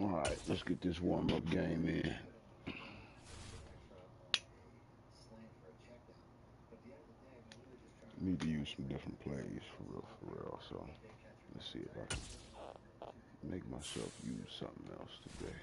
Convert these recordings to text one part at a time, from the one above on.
All right, let's get this warm-up game in. Need to use some different plays for real. So let's see if I can make myself use something else today.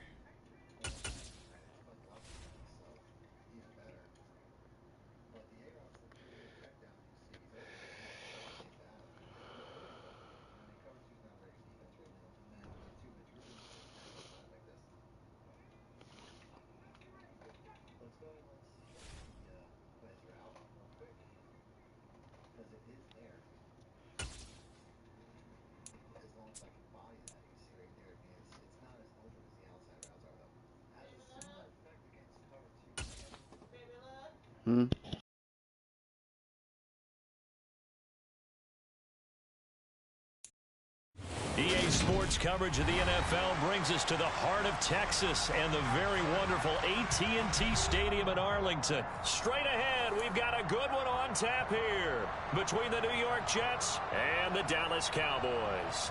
EA Sports coverage of the NFL brings us to the heart of Texas and the very wonderful AT&T Stadium in Arlington. Straight ahead, we've got a good one on tap here between the New York Jets and the Dallas Cowboys.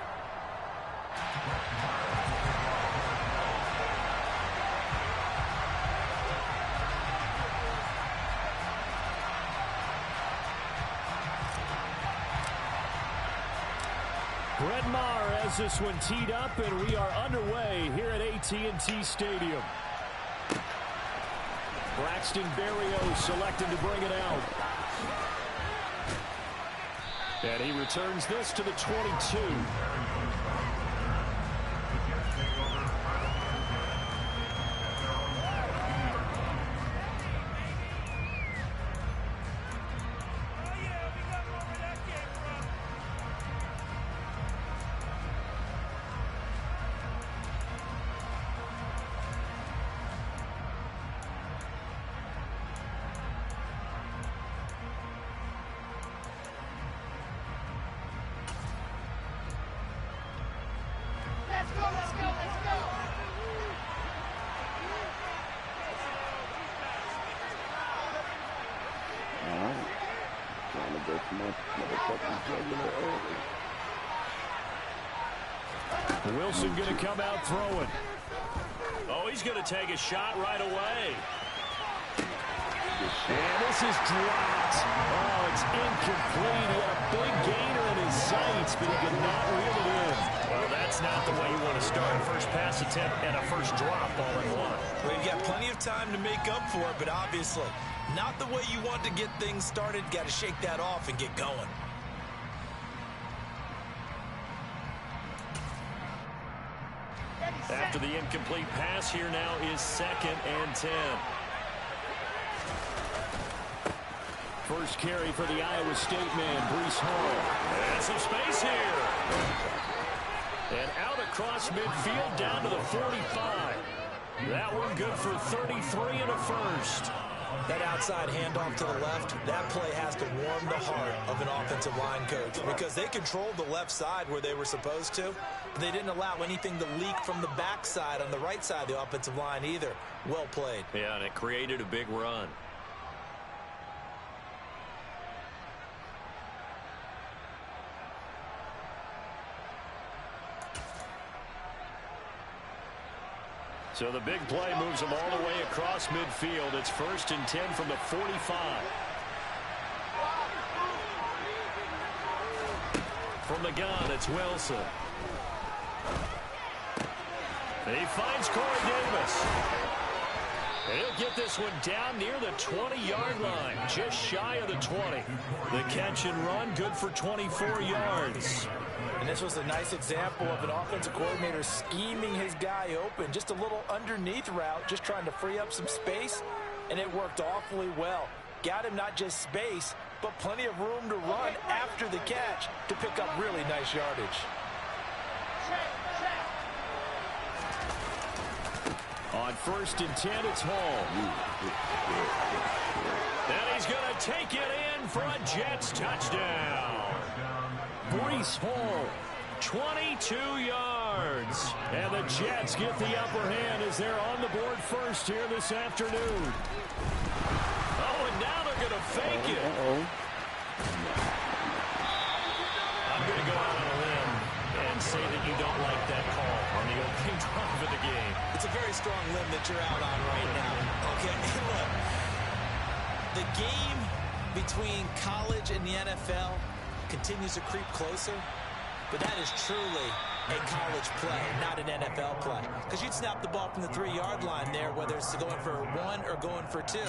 Brett Maher has this one teed up, and we are underway here at AT&T Stadium. Braxton Berrios selected to bring it out. And he returns this to the 22. Wilson going to come out throwing. Oh, he's going to take a shot right away. And this is dropped. Oh, it's incomplete. He had a big gainer in his sights, but he could not reel it in. Well, that's not the way you want to start a first pass attempt and a first drop all in one. Well, you've got plenty of time to make up for it, but obviously not the way you want to get things started. Got to shake that off and get going. After the incomplete pass, here now is 2nd and 10. First carry for the Iowa State man, Breece Hall. And some space here. And out across midfield down to the 45. That one good for 33 and a first. That outside handoff to the left, that play has to warm the heart of an offensive line coach because they controlled the left side where they were supposed to. They didn't allow anything to leak from the backside on the right side of the offensive line either. Well played. Yeah, and it created a big run. So the big play moves them all the way across midfield. It's 1st and 10 from the 45. From the gun, it's Wilson. He finds Corey Davis. And he'll get this one down near the 20-yard line, just shy of the 20. The catch and run, good for 24 yards. And this was a nice example of an offensive coordinator scheming his guy open. Just a little underneath route, just trying to free up some space, and it worked awfully well. Got him not just space, but plenty of room to run after the catch to pick up really nice yardage. On 1st and 10, it's Hall. And he's going to take it in for a Jets touchdown. Breece Hall, 22 yards. And the Jets get the upper hand as they're on the board first here this afternoon. Oh, and now they're going to fake it. I'm going to go out on a limb and say that you don't like that call on the opening drive of the game. what you're out on right now. Okay, look. The game between college and the NFL continues to creep closer, but that is truly a college play, not an NFL play. Because you'd snap the ball from the 3-yard line there, whether it's going for 1 or going for 2.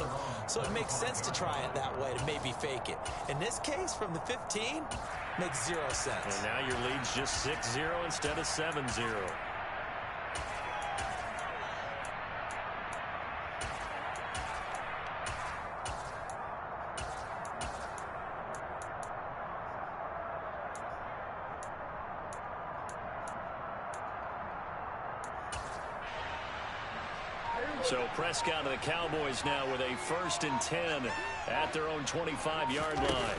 So it makes sense to try it that way, to maybe fake it. In this case, from the 15, makes 0 sense. And now your lead's just 6-0 instead of 7-0. So Prescott of the Cowboys now with a 1st and 10 at their own 25-yard line.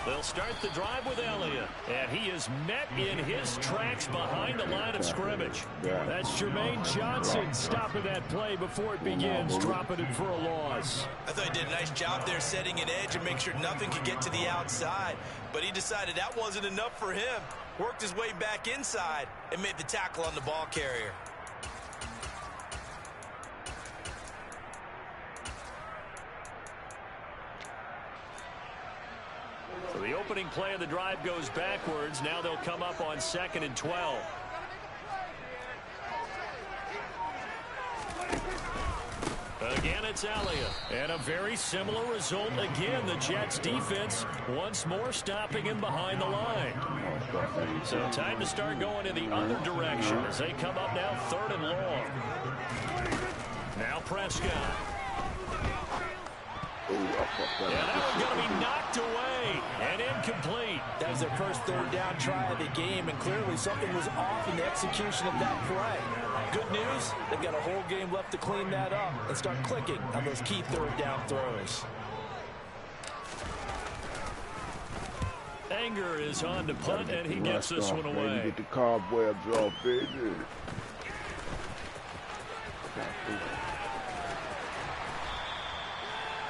They'll start the drive with Elliott, and he is met in his tracks behind the line of scrimmage. That's Jermaine Johnson stopping that play before it begins, dropping it for a loss. I thought he did a nice job there setting an edge and make sure nothing could get to the outside, but he decided that wasn't enough for him. Worked his way back inside and made the tackle on the ball carrier. So the opening play of the drive goes backwards. Now they'll come up on 2nd and 12. Again, it's Elliott. And a very similar result again. The Jets defense once more stopping him behind the line. So time to start going in the other direction as they come up now 3rd and long. Now Prescott. And that one's going to be knocked away and incomplete. That was their first 3rd down try of the game, and clearly something was off in the execution of that play. Good news, they've got a whole game left to clean that up and start clicking on those key 3rd down throws. Anger is on to punt, and he gets this one away. Get the cobwebs off, baby.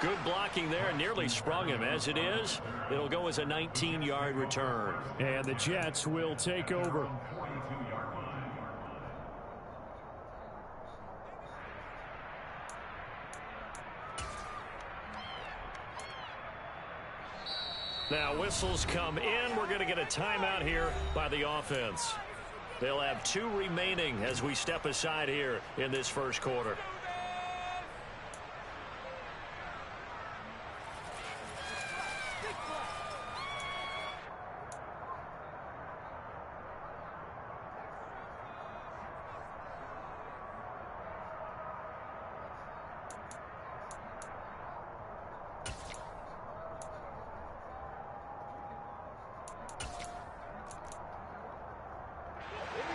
Good blocking there, nearly sprung him. As it is, it'll go as a 19-yard return. And the Jets will take over. Now whistles come in. We're going to get a timeout here by the offense. They'll have 2 remaining as we step aside here in this first quarter.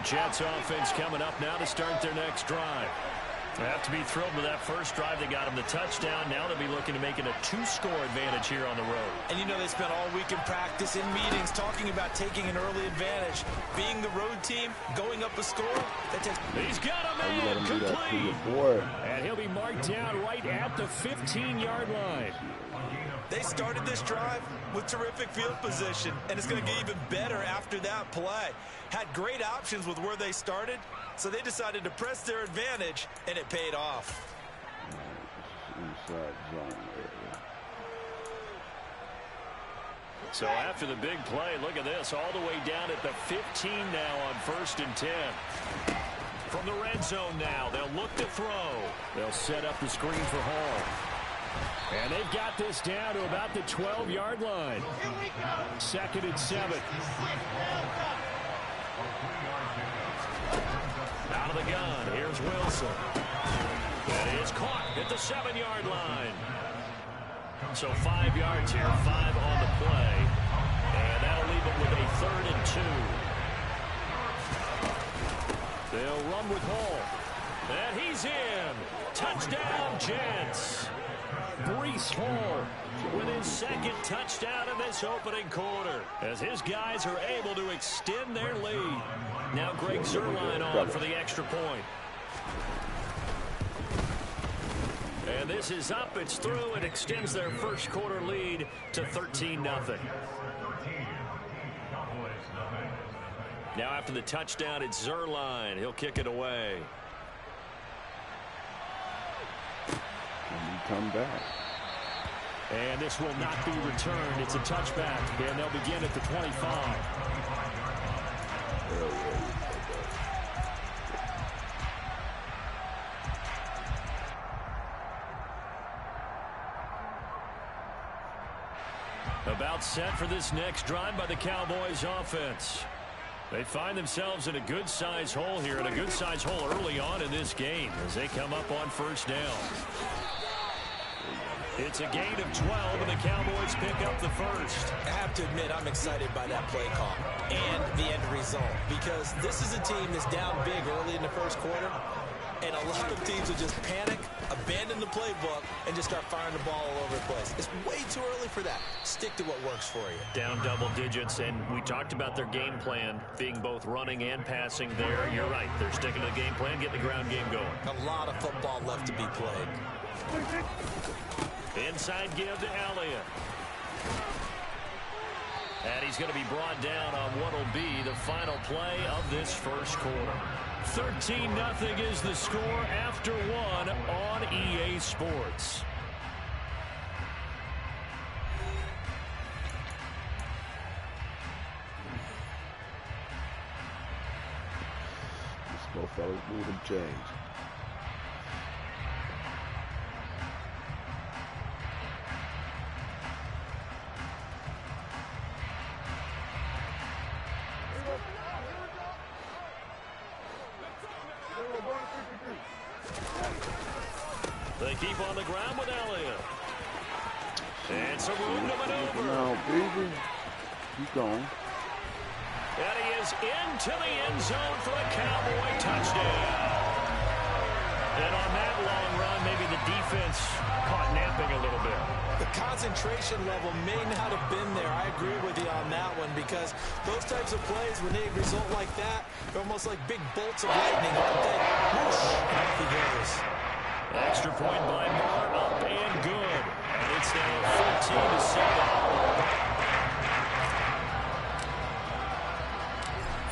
Jets offense coming up now to start their next drive. They have to be thrilled with that first drive. They got them the touchdown. Now they'll be looking to make it a 2-score advantage here on the road. And you know they spent all week in practice, in meetings, talking about taking an early advantage. Being the road team, going up a score, that takes... He's got a man complete. And he'll be marked down right at the 15-yard line. They started this drive with terrific field position, and it's going to get even better after that play. Had great options with where they started, so they decided to press their advantage, and it paid off. Inside zone area. So after the big play, look at this, all the way down at the 15 now on 1st and 10. From the red zone now, they'll look to throw. They'll set up the screen for Hall. And they've got this down to about the 12-yard line. 2nd and 7. Out of the gun, here's Wilson. And is caught at the 7-yard line. So 5 yards here, 5 on the play. And that'll leave them with a 3rd and 2. They'll run with Hall. And he's in. Touchdown, Jets. Breece Hall with his 2nd touchdown in this opening quarter as his guys are able to extend their lead. Now Greg Zuerlein on for the extra point. And this is up, it's through, and extends their first quarter lead to 13-0. Now after the touchdown, it's Zuerlein. He'll kick it away. come back. And this will not be returned. It's a touchback, and they'll begin at the 25. About set for this next drive by the Cowboys offense. They find themselves in a good-sized hole here, and a good-sized hole early on in this game as they come up on first down. It's a gain of 12, and the Cowboys pick up the first. I have to admit, I'm excited by that play call and the end result, because this is a team that's down big early in the first quarter, and a lot of teams will just panic, abandon the playbook, and just start firing the ball all over the place. It's way too early for that. Stick to what works for you. Down double digits, and we talked about their game plan being both running and passing there. You're right. They're sticking to the game plan, getting the ground game going. A lot of football left to be played. Inside give to Elliott. And he's going to be brought down on what will be the final play of this first quarter. 13-0 is the score after one on EA Sports. Let's go, fellas. Move them chains. They keep on the ground with Elliott. And some room to maneuver. Now, baby. Keep going. And he is into the end zone for a Cowboy touchdown. And on that long run, maybe the defense caught napping a little bit. The concentration level may not have been there. I agree with you on that one, because those types of plays, when they result like that, they're almost like big bolts of lightning, aren't they? Whoosh, and off he goes. Extra point by Marr, up and good. And it's now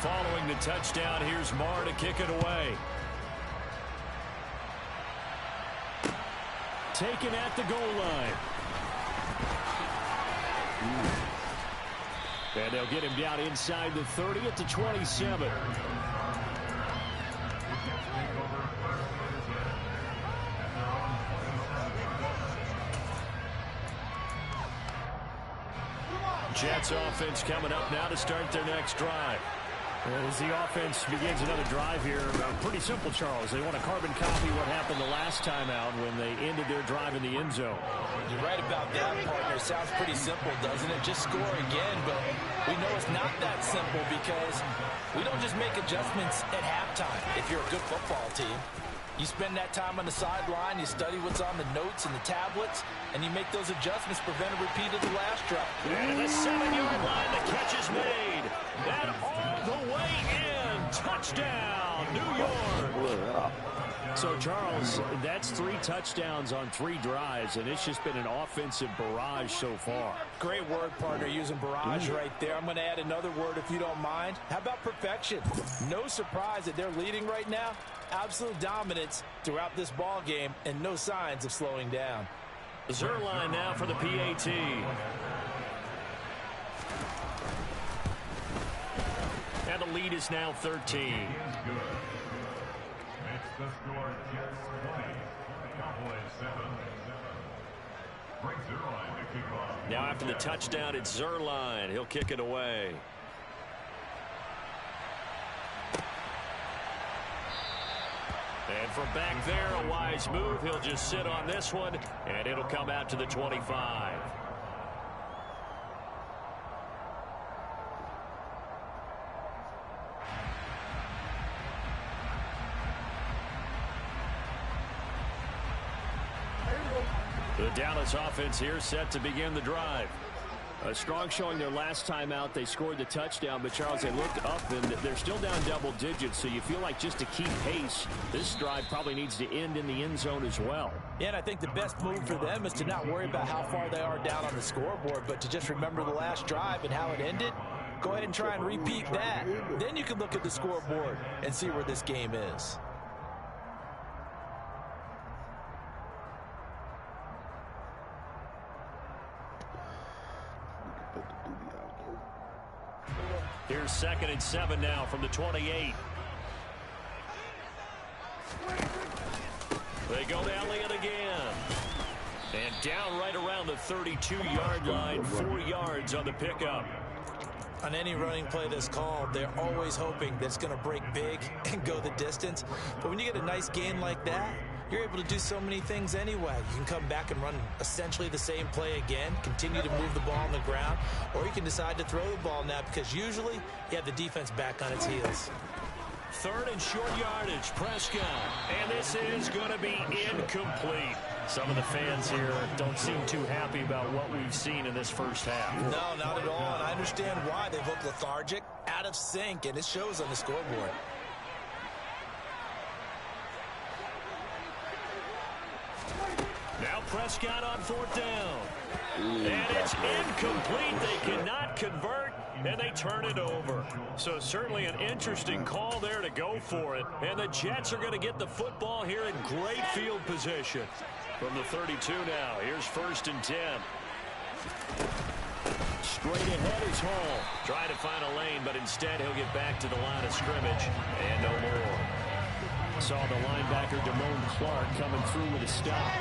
14-7. Following the touchdown, here's Marr to kick it away. Taken at the goal line. And they'll get him down inside the 30 at the 27. Jets offense coming up now to start their next drive. As the offense begins another drive here, pretty simple, Charles. They want to carbon copy what happened the last time out when they ended their drive in the end zone. You're right about that, partner. Sounds pretty simple, doesn't it? Just score again, but we know it's not that simple, because we don't just make adjustments at halftime if you're a good football team. You spend that time on the sideline, you study what's on the notes and the tablets, and you make those adjustments, prevent a repeat of the last drive. And the 7-yard line, the catch is made. And all the way in. Touchdown, New York. So, Charles, that's 3 touchdowns on 3 drives, and it's just been an offensive barrage so far. Great word, partner, using barrage right there. I'm going to add another word if you don't mind. How about perfection? No surprise that they're leading right now. Absolute dominance throughout this ball game, and no signs of slowing down. Zerline now for the PAT. And the lead is now 13. Now after the touchdown, it's Zerline. He'll kick it away. And from back there, a wise move. He'll just sit on this one, and it'll come out to the 25. The Dallas offense here set to begin the drive. A strong showing their last time out. They scored the touchdown, but Charles, they looked up and they're still down double digits, so you feel like just to keep pace, this drive probably needs to end in the end zone as well. Yeah, and I think the best move for them is to not worry about how far they are down on the scoreboard, but to just remember the last drive and how it ended. Go ahead and try and repeat that. Then you can look at the scoreboard and see where this game is. Here's 2nd and 7 now from the 28. They go to Elliott again. And down right around the 32-yard line, 4 yards on the pickup. On any running play that's called, they're always hoping that it's going to break big and go the distance. But when you get a nice gain like that, you're able to do so many things anyway. You can come back and run essentially the same play again, continue to move the ball on the ground, or you can decide to throw the ball now because usually you have the defense back on its heels. 3rd and short yardage, Prescott. And this is going to be incomplete. Some of the fans here don't seem too happy about what we've seen in this first half. No, not at all, and I understand why. They've looked lethargic, out of sync, and it shows on the scoreboard. Now Prescott on 4th down. And it's incomplete. They cannot convert, and they turn it over. So certainly an interesting call there to go for it. And the Jets are going to get the football here in great field position. From the 32 now, here's 1st and 10. Straight ahead is Hall. Trying to find a lane, but instead he'll get back to the line of scrimmage. And no more. Saw the linebacker Damone Clark coming through with a stop.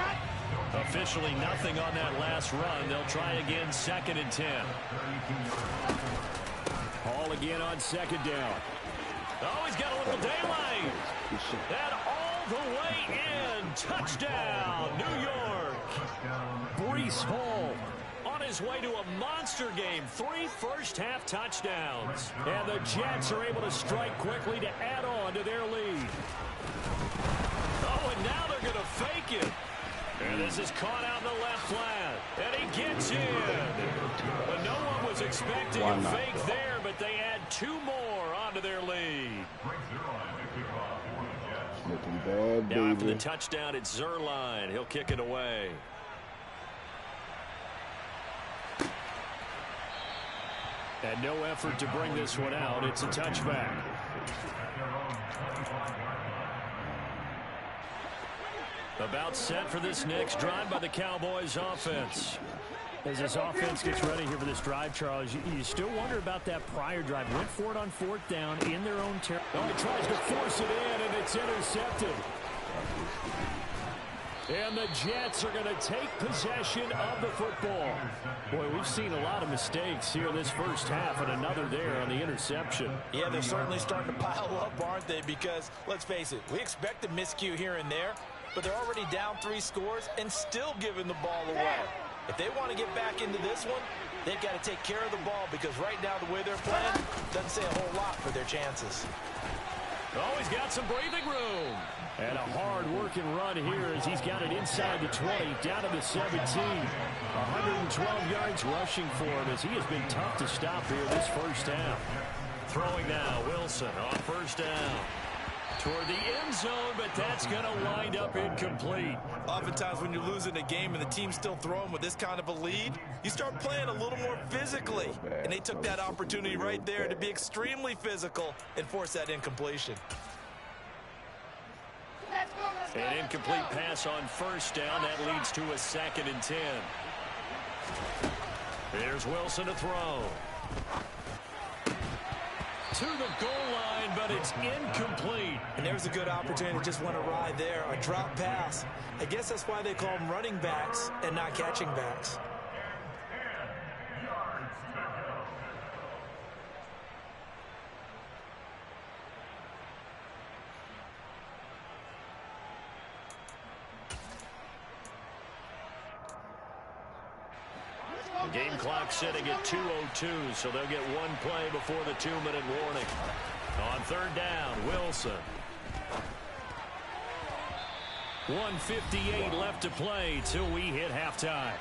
Officially nothing on that last run. They'll try again, 2nd and 10. Hall again on 2nd down. Oh, he's got a little daylight. And all the way in. Touchdown, New York. Breece Hall on his way to a monster game. 3 first-half touchdowns. And the Jets are able to strike quickly to add on to their lead. Oh, and now they're going to fake it. And this is caught out in the left flat. And he gets in. But no one was expecting a fake there, but they add 2 more onto their lead. Looking bad, now after the touchdown, it's Zerline. He'll kick it away. And no effort to bring this one out. It's a touchback. About set for this next drive by the Cowboys offense. As this offense gets ready here for this drive, Charles, you still wonder about that prior drive. Went for it on 4th down in their own territory. Oh, he tries to force it in, and it's intercepted. And the Jets are going to take possession of the football. Boy, we've seen a lot of mistakes here in this first half, and another there on the interception. Yeah, they're certainly starting to pile up, aren't they? Because, let's face it, we expect a miscue here and there, but they're already down 3 scores and still giving the ball away. If they want to get back into this one, they've got to take care of the ball because right now the way they're playing doesn't say a whole lot for their chances. Oh, he's got some breathing room. And a hard-working run here as he's got it inside the 20, down to the 17. 112 yards rushing for him as he has been tough to stop here this first half. Throwing now, Wilson on 1st down. Toward the end zone, but that's going to wind up incomplete. Oftentimes when you're losing a game and the team's still throwing with this kind of a lead, you start playing a little more physically. And they took that opportunity right there to be extremely physical and force that incompletion. An incomplete pass on 1st down. That leads to a 2nd and 10. Here's Wilson to throw. To the goal line, but it's incomplete. And there's a good opportunity to just went awry there. A drop pass. I guess that's why they call them running backs and not catching backs. The game clock sitting at 2:02, so they'll get 1 play before the 2-minute warning. On 3rd down, Wilson. 1:58 left to play till we hit halftime.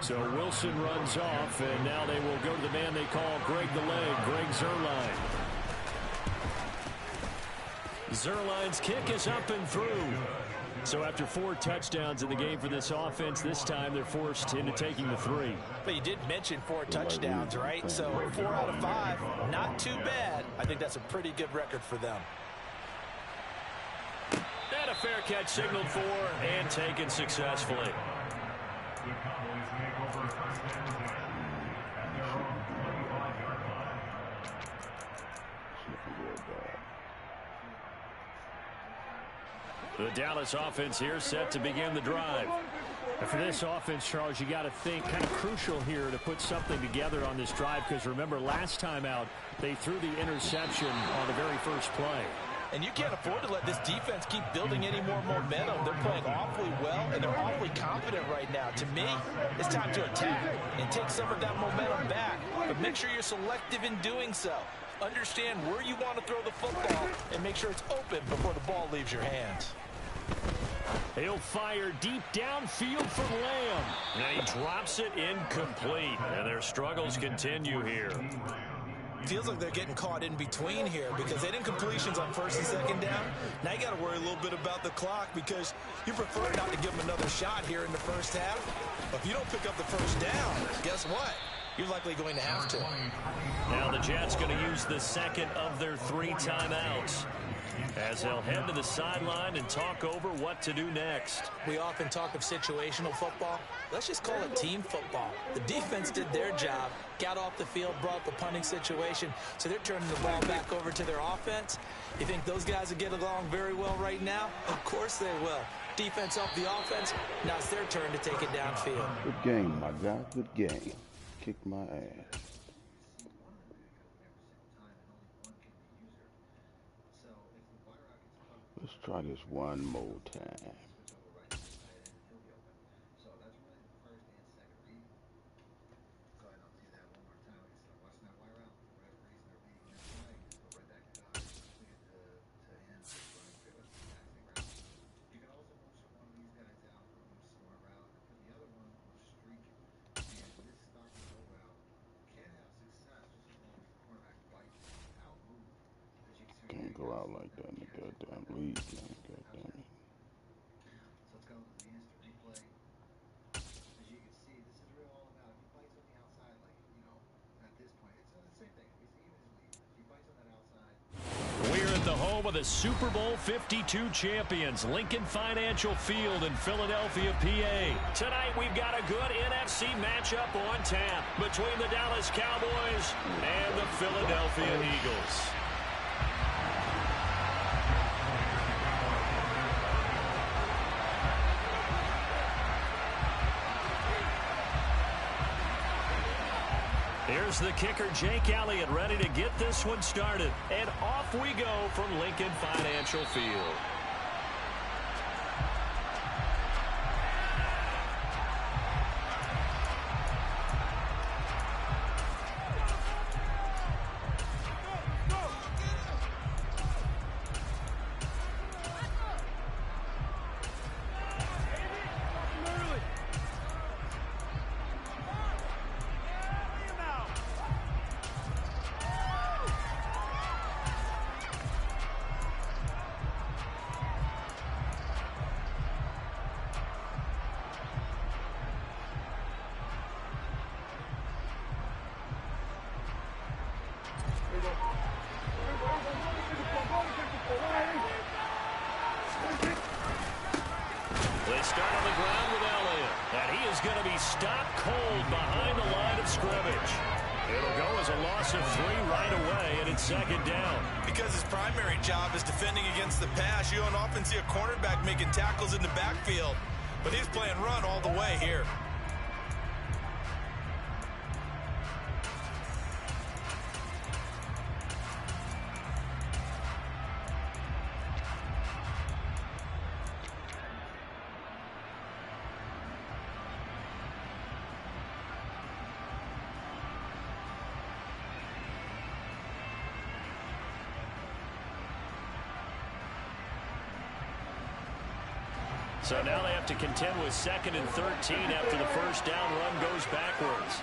So Wilson runs off, and now they will go to the man they call Greg the Leg, Greg Zerline. Zerline's kick is up and through. So after 4 touchdowns in the game for this offense, this time they're forced into taking the 3. But you did mention 4 touchdowns, right? So 4 out of 5, not too bad. I think that's a pretty good record for them. fair catch signaled for and taken successfully. The Dallas offense here set to begin the drive. And for this offense, Charles, you got to think kind of crucial here to put something together on this drive, because remember last time out they threw the interception on the very first play. And you can't afford to let this defense keep building any more momentum. They're playing awfully well, and they're awfully confident right now. To me, it's time to attack and take some of that momentum back. But make sure you're selective in doing so. Understand where you want to throw the football and make sure it's open before the ball leaves your hands. He'll fire deep downfield from Lamb. And he drops it incomplete. And their struggles continue here. Feels like they're getting caught in between here because they didn't completions on first and second down. Now you got to worry a little bit about the clock because you prefer not to give them another shot here in the first half. But if you don't pick up the first down, guess what? You're likely going to have to. Now the Jets going to use the second of their 3 timeouts as they'll head to the sideline and talk over what to do next. We often talk of situational football. Let's just call it team football. The defense did their job, got off the field, brought the punting situation, so they're turning the ball back over to their offense. You think those guys will get along very well right now? Of course they will. Defense off the offense, now it's their turn to take it downfield. Good game, my guy. Good game. Kick my ass. Let's try this one more time. Can't go out like that in the goddamn league, man. Goddamn it. So let's go to the instant replay. As you can see, this is really all about if he fights on the outside, like, you know, at this point, it's the same thing. It's even as lead. If he fights on that outside. We're at the home of the Super Bowl 52 champions, Lincoln Financial Field in Philadelphia, PA. Tonight we've got a good NFC matchup on tap between the Dallas Cowboys and the Philadelphia Eagles. Here's the kicker, Jake Elliott, ready to get this one started. And off we go from Lincoln Financial Field. They start on the ground with Elliott, and he is going to be stopped cold behind the line of scrimmage. It'll go as a loss of 3 right away, and it's second down. Because his primary job is defending against the pass, you don't often see a cornerback making tackles in the backfield. But he's playing run all the way here. So now they have to contend with 2nd and 13 after the first down run goes backwards.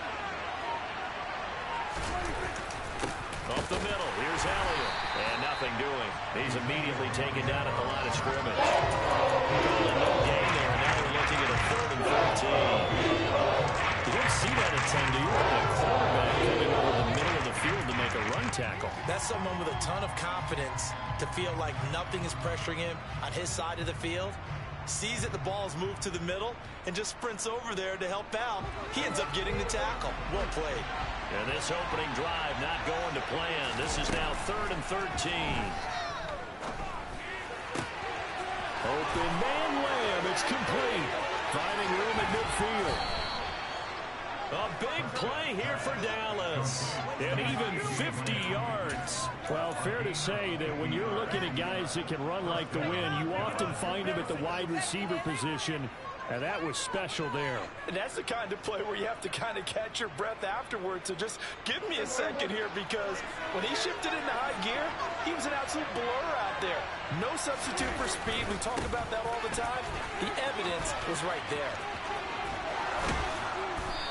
Up the middle, here's Elliott. And nothing doing. He's immediately taken down at the line of scrimmage. Calling no gain there, and now they're looking at a 3rd and 14. You don't see that a ton, do you? A quarterback coming over the middle of the field to make a run tackle. That's someone with a ton of confidence to feel like nothing is pressuring him on his side of the field. Sees that the ball is moved to the middle and just sprints over there to help out. He ends up getting the tackle. Well played. And this opening drive not going to plan. This is now 3rd and 13. Open man Lamb. It's complete. Finding room at midfield. A big play here for Dallas. And even 50 yards. Well, fair to say that when you're looking at guys that can run like the wind, you often find them at the wide receiver position. And that was special there. And that's the kind of play where you have to kind of catch your breath afterwards. So just give me a second here, because when he shifted into high gear, he was an absolute blur out there. No substitute for speed. We talk about that all the time. The evidence was right there.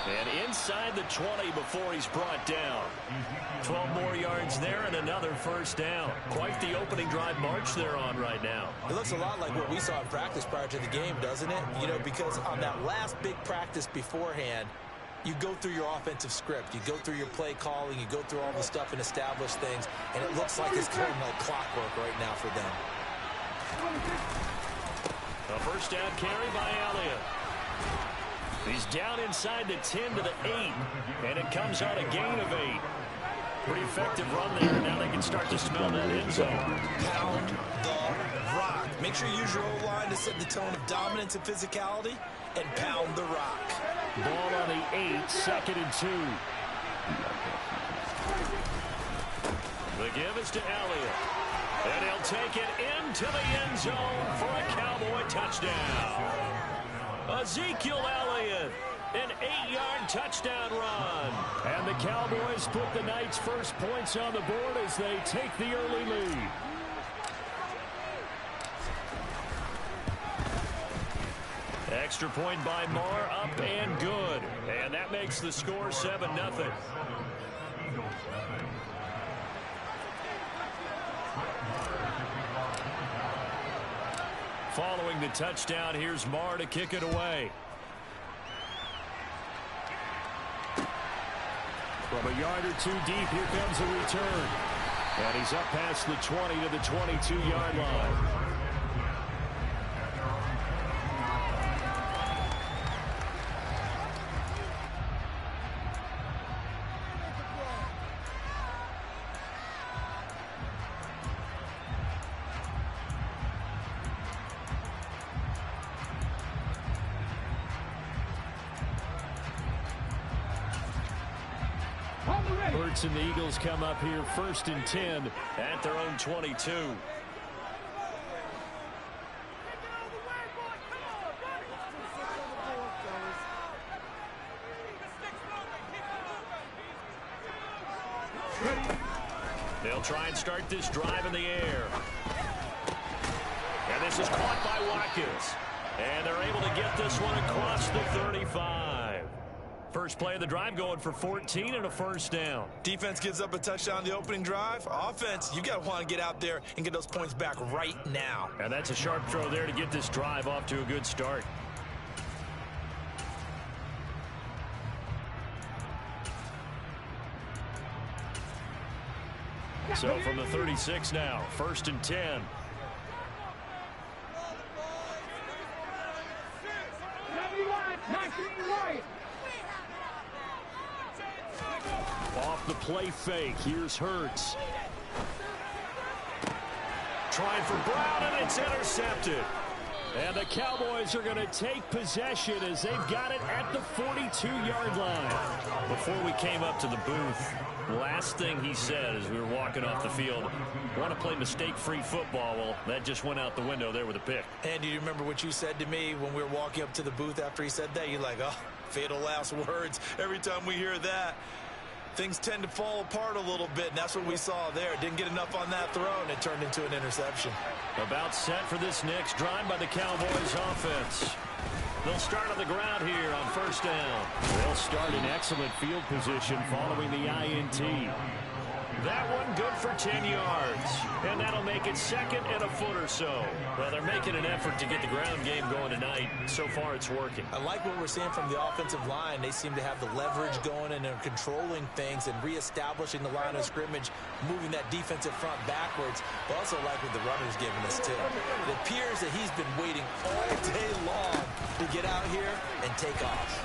And inside the 20 before he's brought down. 12 more yards there and another first down. Quite the opening drive march they're on right now. It looks a lot like what we saw in practice prior to the game, doesn't it? You know, because on that last big practice beforehand, you go through your offensive script. You go through your play calling. You go through all the stuff and establish things. And it looks like it's going like clockwork right now for them. A first down carry by Elliott. He's down inside the 10 to the 8. And it comes on a gain of 8. Pretty effective run there. Now they can start to smell that end zone. Pound the rock. Make sure you use your O-line to set the tone of dominance and physicality, and pound the rock. Ball on the 8, 2nd and 2. The give is to Elliott. And he'll take it into the end zone for a Cowboy touchdown. Ezekiel Elliott, an 8-yard touchdown run. And the Cowboys put the Knights' first points on the board as they take the early lead. Extra point by Marr, up and good. And that makes the score 7-0. Following the touchdown, here's Marr to kick it away. From a yard or two deep, here comes a return. And he's up past the 20 to the 22-yard line. Hurts and the Eagles come up here 1st and 10 at their own 22. They'll try and start this drive in the air. And this is caught by Watkins. And they're able to get this one across the 35. First play of the drive going for 14 and a first down. Defense gives up a touchdown the opening drive. Offense, you got to want to get out there and get those points back right now. And that's a sharp throw there to get this drive off to a good start. So from the 36 now, 1st and 10. Off the play fake, here's Hurts. Trying for Brown, and it's intercepted. And the Cowboys are going to take possession as they've got it at the 42-yard line. Before we came up to the booth, last thing he said as we were walking off the field, want to play mistake-free football. Well, that just went out the window there with a pick. And do you remember what you said to me when we were walking up to the booth after he said that? You're like, oh, fatal last words. Every time we hear that, things tend to fall apart a little bit, and that's what we saw there. Didn't get enough on that throw, and it turned into an interception. About set for this next drive by the Cowboys offense. They'll start on the ground here on first down. They'll start in excellent field position following the INT. That one good for 10 yards. And that'll make it second and a foot or so. Well, they're making an effort to get the ground game going tonight. So far, it's working. I like what we're seeing from the offensive line. They seem to have the leverage going, and they're controlling things and reestablishing the line of scrimmage, moving that defensive front backwards. But also like what the runner's giving us, too. It appears that he's been waiting all day long to get out here and take off.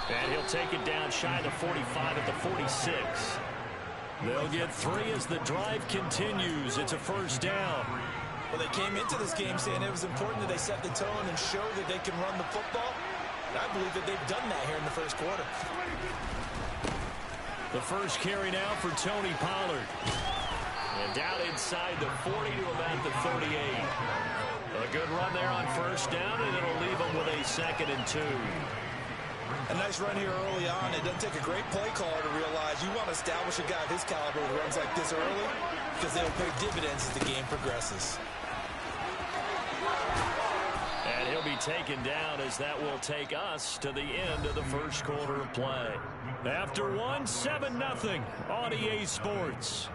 And he'll take it down shy of the 45 at the 46. They'll get 3 as the drive continues. It's a first down. Well, they came into this game saying it was important that they set the tone and show that they can run the football. And I believe that they've done that here in the first quarter. The first carry now for Tony Pollard. And down inside the 40 to about the 38. A good run there on first down, and it'll leave them with a 2nd and 2. A nice run here early on. It doesn't take a great play caller to realize you want to establish a guy of his caliber who runs like this early, because they'll pay dividends as the game progresses. And he'll be taken down as that will take us to the end of the first quarter of play. After one, 7-0 on EA Sports.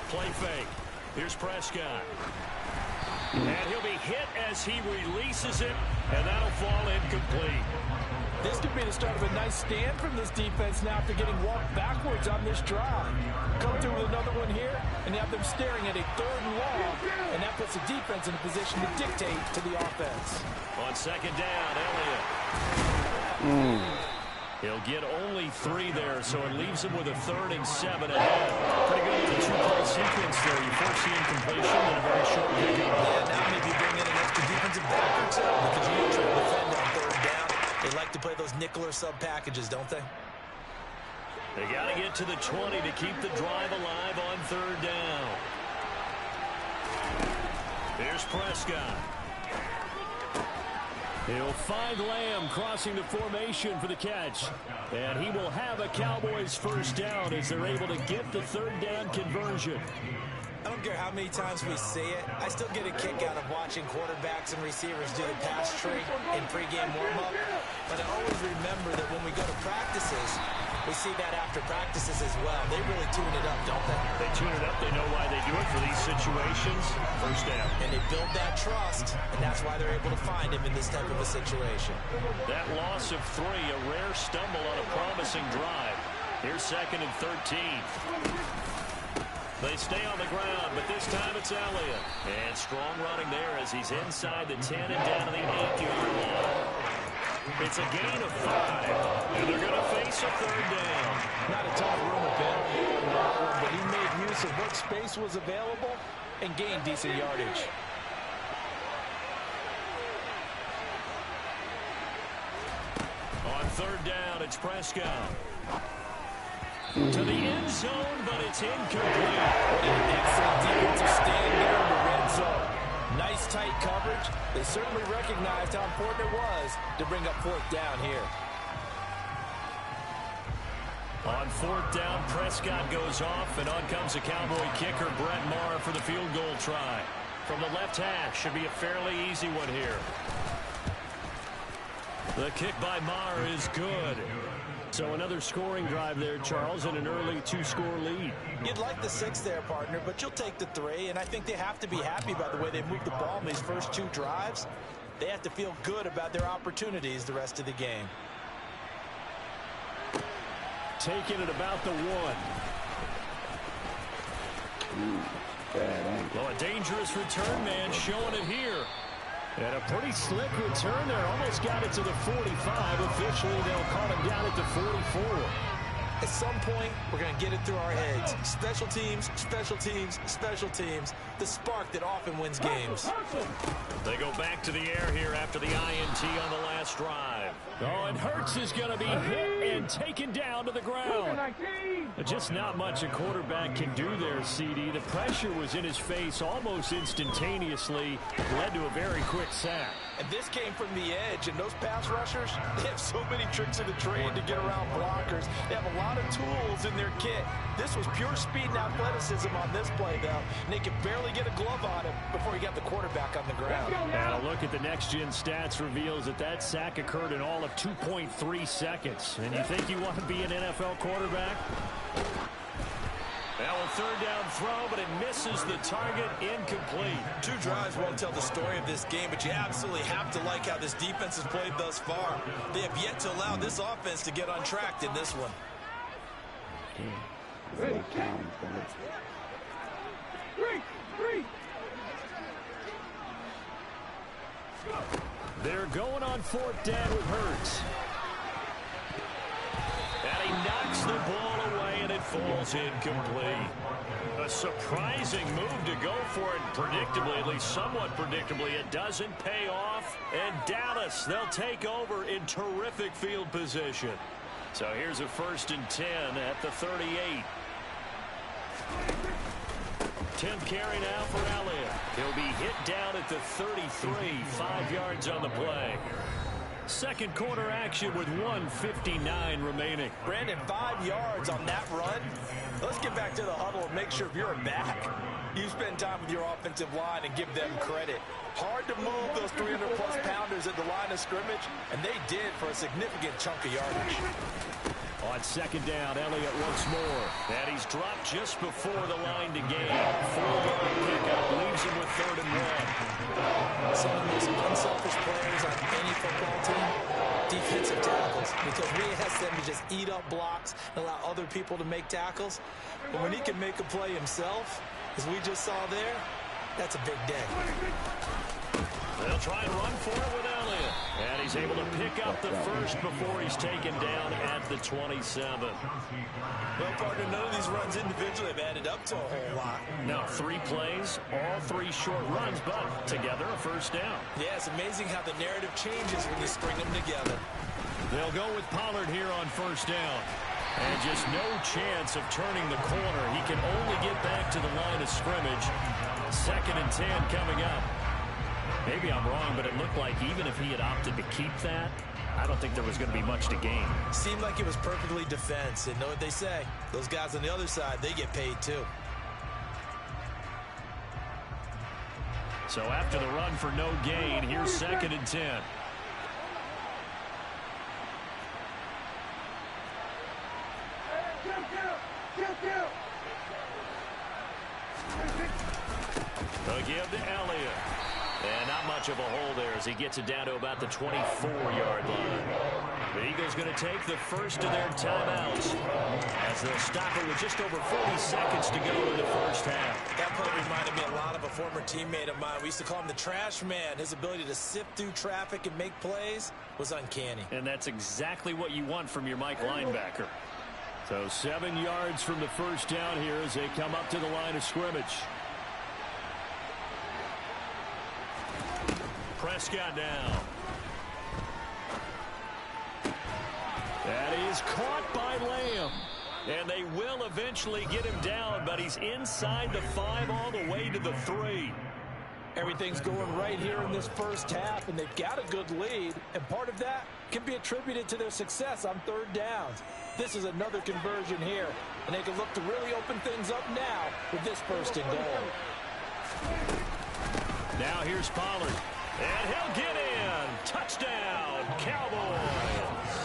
Play fake. Here's Prescott. And he'll be hit as he releases it, and that'll fall incomplete. This could be the start of a nice stand from this defense now after getting walked backwards on this drive. Come through with another one here, and you have them staring at a 3rd and long, and that puts the defense in a position to dictate to the offense. On 2nd down, Elliott. He'll get only 3 there, so it leaves him with a 3rd and 7 ahead. Pretty good with a 2-play sequence there. You force the incompletion in a very short pickup. Yeah, now maybe bring in an extra defensive back or two, because you need to defend on 3rd down. They like to play those nickel or sub packages, don't they? They got to get to the 20 to keep the drive alive on 3rd down. Here's Prescott. He'll find Lamb crossing the formation for the catch. And he will have a Cowboys first down as they're able to get the 3rd down conversion. I don't care how many times we say it, I still get a kick out of watching quarterbacks and receivers do the pass tree in pregame warm-up. But I always remember that when we go to practices, we see that after practices as well. They really tune it up, don't they? They tune it up. They know why they do it for these situations. First down. And they build that trust, and that's why they're able to find him in this type of a situation. That loss of 3, a rare stumble on a promising drive. Here's 2nd and 13. They stay on the ground, but this time it's Elliott. And strong running there as he's inside the 10 and down to the 8-yard line. It's a gain of 5, and they're going to face a 3rd down. Not a ton of room available in that one, but he made use of what space was available and gained decent yardage. On 3rd down, it's Prescott. To the end zone, but it's incomplete. An excellent defensive stand there in the red zone. Nice tight coverage. They certainly recognized how important it was to bring up 4th down here. On 4th down, Prescott goes off, and on comes the Cowboy kicker, Brett Maher, for the field goal try. From the left hash, should be a fairly easy one here. The kick by Maher is good. So another scoring drive there, Charles, and an early 2-score lead. You'd like the 6 there, partner, but you'll take the 3, and I think they have to be happy by the way they moved the ball in these first 2 drives. They have to feel good about their opportunities the rest of the game. Taking it about the 1. Well, a dangerous return man showing it here. And a pretty slick return there. Almost got it to the 45. Officially, they'll call him down at the 44. At some point, we're going to get it through our heads. Special teams, special teams, special teams. The spark that often wins games. They go back to the air here after the INT on the last drive. Oh, and Hurts is going to be hit and taken down to the ground. Just not much a quarterback can do there, CD. The pressure was in his face almost instantaneously. Led to a very quick sack. And this came from the edge, and those pass rushers, they have so many tricks in the trade to get around blockers. They have a lot of tools in their kit. This was pure speed and athleticism on this play, though, and they could barely get a glove on him before he got the quarterback on the ground. And a look at the next-gen stats reveals that sack occurred in all of 2.3 seconds. And you think you want to be an NFL quarterback? Now a third down throw, but it misses the target, incomplete. 2 drives won't tell the story of this game, but you absolutely have to like how this defense has played thus far. They have yet to allow this offense to get on track in this one. They're going on 4th down with Hurts. And he knocks the ball away, and it falls incomplete. A surprising move to go for it, predictably, at least somewhat predictably. It doesn't pay off, and Dallas, they'll take over in terrific field position. So here's a 1st and 10 at the 38. 10th carry now for Elliott. He'll be hit down at the 33, 5 yards on the play. Second quarter action with 1:59 remaining. Brandon, 5 yards on that run. Let's get back to the huddle and make sure if you're a back, you spend time with your offensive line and give them credit. Hard to move those 300-plus pounders at the line of scrimmage, and they did for a significant chunk of yardage. On 2nd down, Elliott once more. And he's dropped just before the line to gain. 4-yard pickup leaves him with 3rd and 1. Some of the most unselfish players on any football team, defensive tackles, because we ask them to just eat up blocks and allow other people to make tackles. But when he can make a play himself, as we just saw there, that's a big day. They'll try and run for it with Elliott. And he's able to pick up the first before he's taken down at the 27. Well, partner, none of these runs individually have added up to a whole lot. Now 3 plays, all 3 short runs, but together a 1st down. Yeah, it's amazing how the narrative changes when you string them together. They'll go with Pollard here on 1st down. And just no chance of turning the corner. He can only get back to the line of scrimmage. 2nd and 10 coming up. Maybe I'm wrong, but it looked like even if he had opted to keep that, I don't think there was going to be much to gain. Seemed like it was perfectly defense. And know what they say? Those guys on the other side, they get paid too. So after the run for no gain, here's 2nd and 10. They'll give to Elliott. And not much of a hole there as he gets it down to about the 24-yard line. The Eagles going to take the first of their timeouts as they'll stop it with just over 40 seconds to go in the first half. That play reminded me a lot of a former teammate of mine. We used to call him the trash man. His ability to sift through traffic and make plays was uncanny. And that's exactly what you want from your Mike linebacker. So 7 yards from the first down here as they come up to the line of scrimmage. Prescott down. That is caught by Lamb. And they will eventually get him down, but he's inside the 5 all the way to the 3. Everything's going right here in this first half, and they've got a good lead, and part of that can be attributed to their success on 3rd downs. This is another conversion here, and they can look to really open things up now with this 1st and goal. Now here's Pollard. And he'll get in. Touchdown, Cowboys.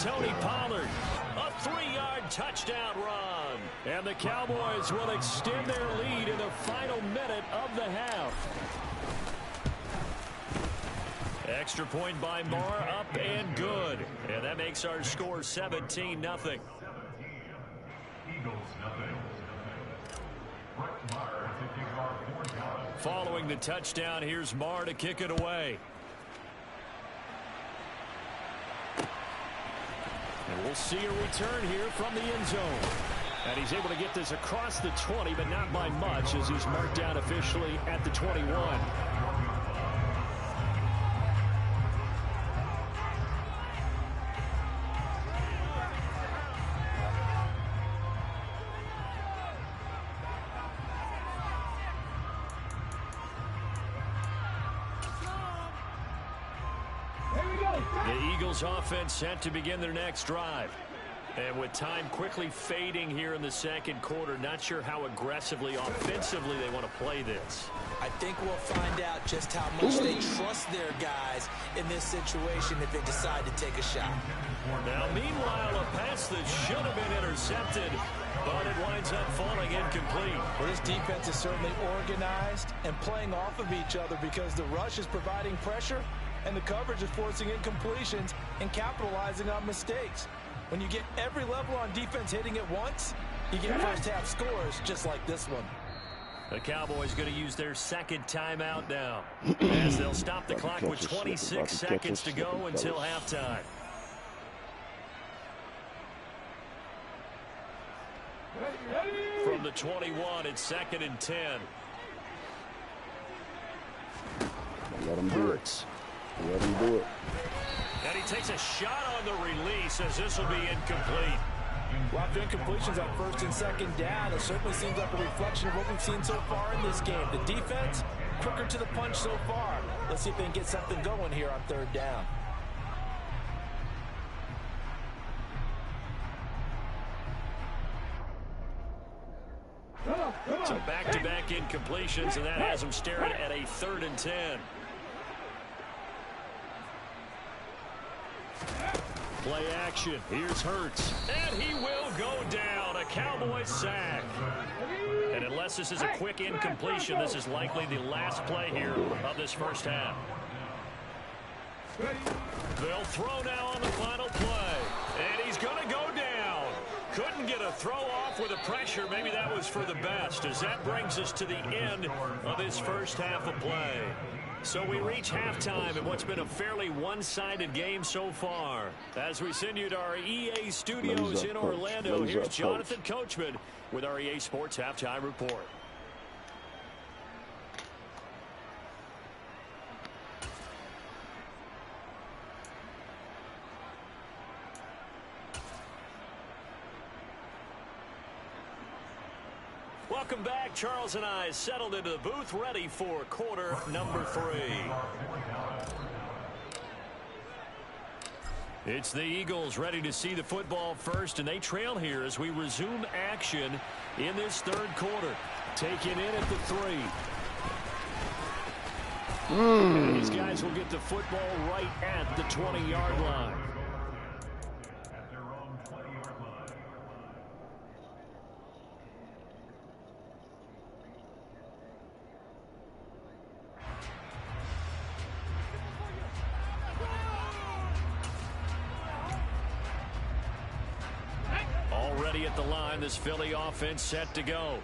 Tony Pollard, a 3-yard touchdown run. And the Cowboys will extend their lead in the final minute of the half. Extra point by Marr, up and good. And that makes our score 17-0. Following the touchdown, here's Marr to kick it away. And we'll see a return here from the end zone. And he's able to get this across the 20, but not by much as he's marked down officially at the 21. The Eagles offense set to begin their next drive. And with time quickly fading here in the second quarter, not sure how aggressively, offensively they want to play this. I think we'll find out just how much they trust their guys in this situation if they decide to take a shot. Now, meanwhile, a pass that should have been intercepted, but it winds up falling incomplete. Well, this defense is certainly organized and playing off of each other because the rush is providing pressure and the coverage is forcing incompletions and capitalizing on mistakes. When you get every level on defense hitting at once, you get first-half scores just like this one. The Cowboys going to use their second timeout now, as they'll stop the clock with 26 seconds to go until halftime. From the 21, it's 2nd and 10. Let him do it. Let him do it. And he takes a shot on the release as this will be incomplete. Well, after incompletions on 1st and 2nd down, it certainly seems like a reflection of what we've seen so far in this game. The defense, quicker to the punch so far. Let's see if they can get something going here on 3rd down. So back-to-back incompletions, and that has them staring at a 3rd and 10. Play action. Here's Hurts. And he will go down. A Cowboys sack. And unless this is a quick incompletion, this is likely the last play here of this first half. They'll throw now on the final play. And he's going to go down. Couldn't get a throw off with the pressure. Maybe that was for the best, as that brings us to the end of this first half of play. So we reach halftime in what's been a fairly one-sided game so far. As we send you to our EA studios in Orlando, here's Jonathan Coachman with our EA Sports Halftime Report. Welcome back. Charles and I settled into the booth, ready for quarter number 3. It's the Eagles ready to see the football first, and they trail here as we resume action in this 3rd quarter. Taken in at the 3. And these guys will get the football right at the 20-yard line. Already at the line, this Philly offense set to go.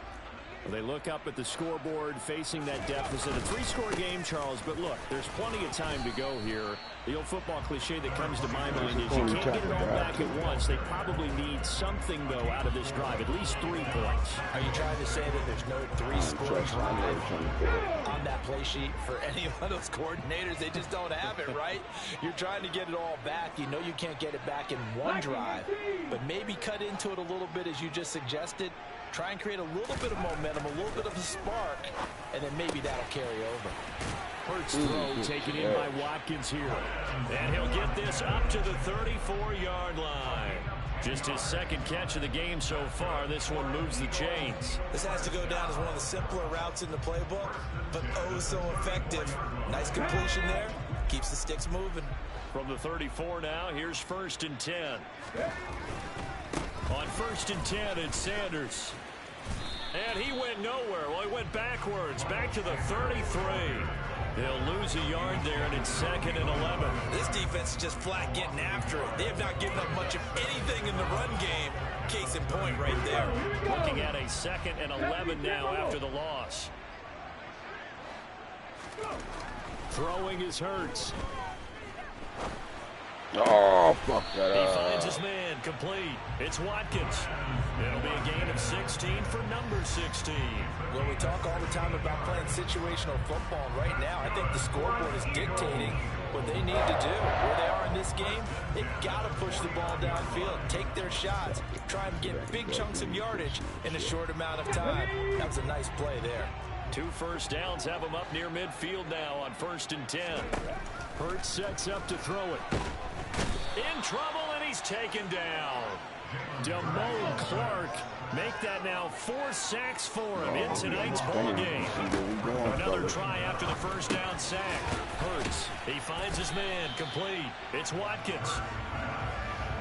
They look up at the scoreboard facing that deficit. A 3-score game, Charles, but look, there's plenty of time to go here. The old football cliche that comes to my mind is you can't get it all back at once. They probably need something, though, out of this drive, at least 3 points. Are you trying to say that there's no 3-score drive on that play sheet for any of those coordinators? They just don't have it, right? You're trying to get it all back. You know you can't get it back in one drive, but maybe cut into it a little bit as you just suggested. Try and create a little bit of momentum, a little bit of a spark, and then maybe that'll carry over. Hurts throw taken in by Watkins here. And he'll get this up to the 34-yard line. Just his 2nd catch of the game so far. This one moves the chains. This has to go down as one of the simpler routes in the playbook, but oh so effective. Nice completion there. Keeps the sticks moving. From the 34 now, here's 1st and 10. On 1st and 10, it's Sanders. And he went nowhere. Well, he went backwards, back to the 33. They'll lose a yard there, and it's 2nd and 11. This defense is just flat getting after it. They have not given up much of anything in the run game. Case in point right there. Looking at a 2nd and 11 now after the loss. Throwing is Hurts. Oh, fuck that He up. finds his man, complete. It's Watkins. It'll be a gain of 16 for number 16. Well, we talk all the time about playing situational football, and right now I think the scoreboard is dictating what they need to do. Where they are in this game, they've got to push the ball downfield, take their shots, try and get big chunks of yardage in a short amount of time. That was a nice play there. 2 first downs have him up near midfield now on 1st and 10. Hurts sets up to throw it. In trouble, and he's taken down. Damone Clark make that now 4 sacks for him in tonight's ball game. Another try after the first down sack. Hurts, he finds his man, complete. It's Watkins.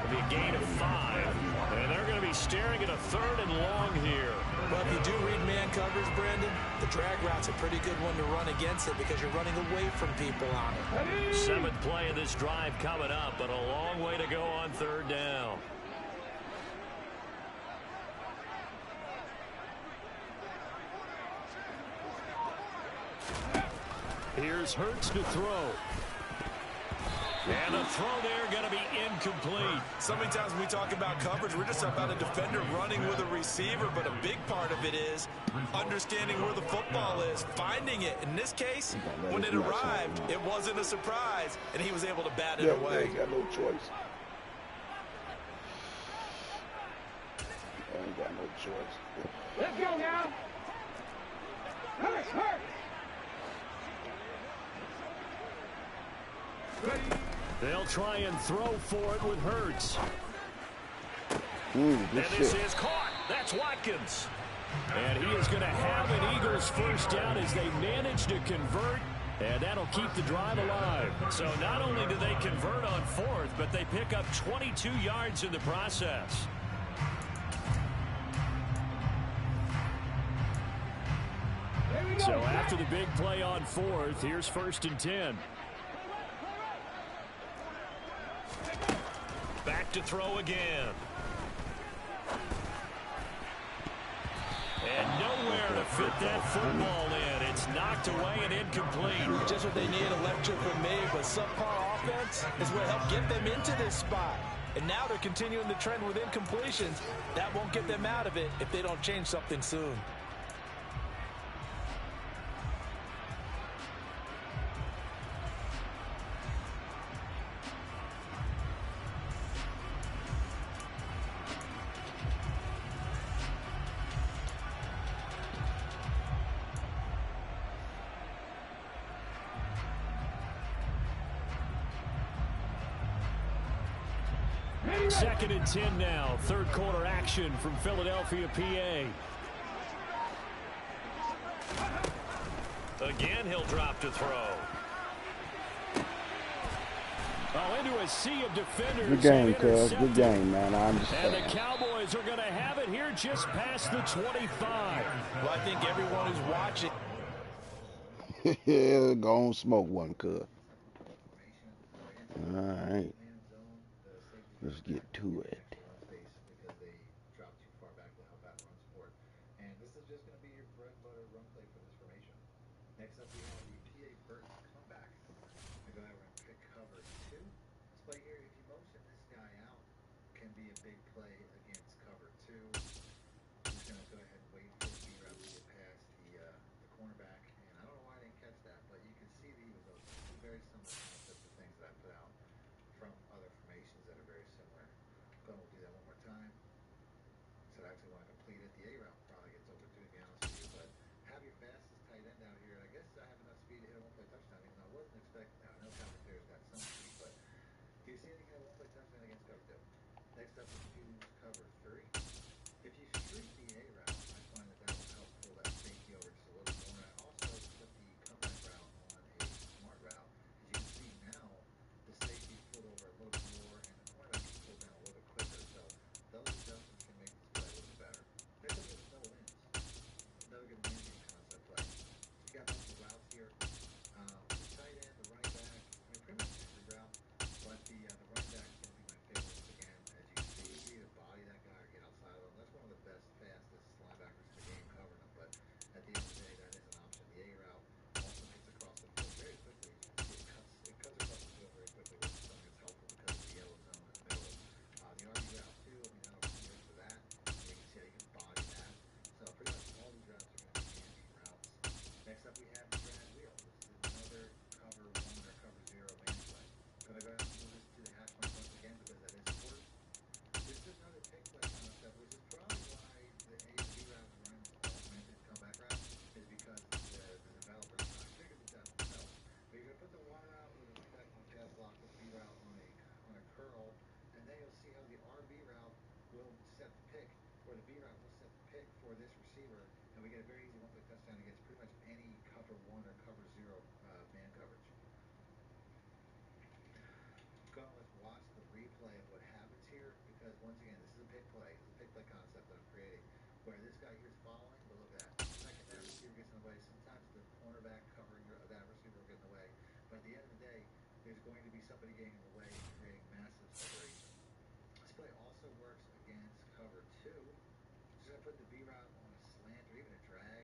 It'll be a gain of 5. And they're going to be staring at a 3rd and long here. Well, if you do read man coverage, Brandon, the drag route's a pretty good one to run against it because you're running away from people on it. 7th play of this drive coming up, but a long way to go on 3rd down. Here's Hurts to throw. And the throw there going to be incomplete. So many times when we talk about coverage, we're just about a defender running with a receiver, but a big part of it is understanding where the football is, finding it. In this case, when it arrived, it wasn't a surprise, and he was able to bat it away. He got no choice. I ain't got no choice. Let's go now. Hurt. They'll try and throw for it with Hurts. And this is caught. That's Watkins. And he is going to have an Eagles first down as they manage to convert, and that'll keep the drive alive. So not only do they convert on 4th, but they pick up 22 yards in the process. So after the big play on 4th, here's 1st and 10. Back to throw again. And nowhere to fit that football in. It's knocked away and incomplete. Just what they need, electric from me, but subpar offense is what helped get them into this spot. And now they're continuing the trend with incompletions. That won't get them out of it if they don't change something soon. Second and 10 now. 3rd quarter action from Philadelphia, PA. Again, he'll drop to throw. Oh, into a sea of defenders. Good game, cuz. Good game, man. I understand. And the Cowboys are going to have it here just past the 25. Well, I think everyone who's watching. Go on, smoke one, cuz. All right. Let's get to it. Because they dropped too far back to help out run support. And this is just going to be your bread and butter run play for this formation. Next up, we have the PA Burton comeback. We go ahead and pick cover 2. This play here, if you motion this guy out, can be a big play against cover 2. He's going to go ahead and wait for the B-route to get past the cornerback. And I don't know why I didn't catch that, but you can see that he was open. Very similar concept to things that I put out from other formations that are very similar. But we'll do that one more time. So I actually want to complete it. The A route probably gets over to be honest with you, but have your fastest tight end out here. And I guess I have enough speed to hit a one-play touchdown, even though I wasn't expecting that. I know commentators got some speed, but do you see anything in a one-play touchdown against cover 2? Next up is choose cover 3. If you streak the A route, I find that that will help pull that safety over just a little more. I also put the comeback route on a smart route. As you can see now, the safety pulled over a little bit more, and the cornerback is pulled down a little bit quicker. So those adjustments can make this play a little bit better. Next up is no wins. Another good managing concept play. You got multiple routes here. The tight end, the running back, pretty much every route, but the running back is going to be my favorite once again. As you can see, you either body that guy or get will set the pick, or the B route will set the pick for this receiver, and we get a very easy one-play touchdown against pretty much any cover 1 or cover 0 man coverage. Let's watch the replay of what happens here, because once again, this is a pick play. It's a pick play concept that I'm creating, where this guy here is following, but look at that. The second that receiver gets in the way, sometimes the cornerback covering that receiver will get in the way. But at the end of the day, there's going to be somebody getting in the way and creating massive separation. This play also works against cover 2. Just going to put the B route